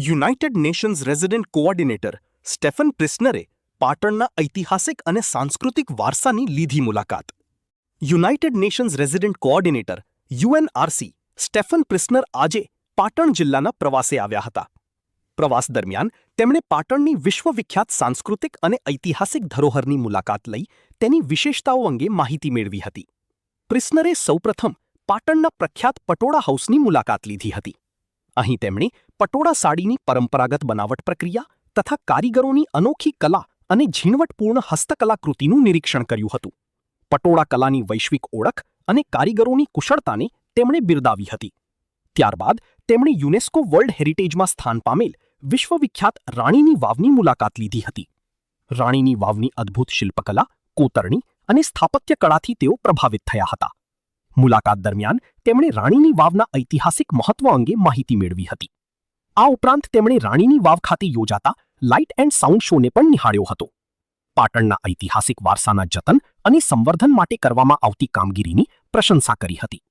United Nations રેઝિડેન્ટ coordinator Stefan પ્રિસ્નરે પાટણના ઐતિહાસિક અને સાંસ્કૃતિક વારસાની લીધી મુલાકાત. યુનાઇટેડ નેશન્સ રેઝિડેન્ટ કોઓર્ડિનેટર યુએનઆરસી સ્ટેફન પ્રિસ્નર આજે પાટણ જિલ્લાના પ્રવાસે આવ્યા હતા. પ્રવાસ દરમિયાન તેમણે પાટણની વિશ્વવિખ્યાત સાંસ્કૃતિક અને ઐતિહાસિક ધરોહરની મુલાકાત લઈ તેની વિશેષતાઓ અંગે માહિતી મેળવી હતી. પ્રિસ્નરે સૌપ્રથમ પાટણના પ્રખ્યાત પટોળા હાઉસની મુલાકાત લીધી હતી. અહીં તેમણે પટોળા સાડીની પરંપરાગત બનાવટ પ્રક્રિયા તથા કારીગરોની અનોખી કલા અને ઝીણવટપૂર્ણ હસ્તકલાકૃતિનું નિરીક્ષણ કર્યું હતું. પટોળા કલાની વૈશ્વિક ઓળખ અને કારીગરોની કુશળતાને તેમણે બિરદાવી હતી. ત્યારબાદ તેમણે યુનેસ્કો વર્લ્ડ હેરિટેજમાં સ્થાન પામેલ વિશ્વવિખ્યાત રાણીની વાવની મુલાકાત લીધી હતી. રાણીની વાવની અદ્ભુત શિલ્પકલા, કોતરણી અને સ્થાપત્ય કળાથી તેઓ પ્રભાવિત થયા હતા. મુલાકાત દરમિયાન તેમણે રાણીની વાવના ઐતિહાસિક મહત્વ અંગે માહિતી મેળવી હતી. આ ઉપરાંત તેમણે રાણીની વાવ ખાતે યોજાતા લાઇટ એન્ડ સાઉન્ડ શોને પણ નિહાળ્યો હતો. પાટણના ઐતિહાસિક વારસાના જતન અને સંવર્ધન માટે કરવામાં આવતી કામગીરીની પ્રશંસા કરી હતી.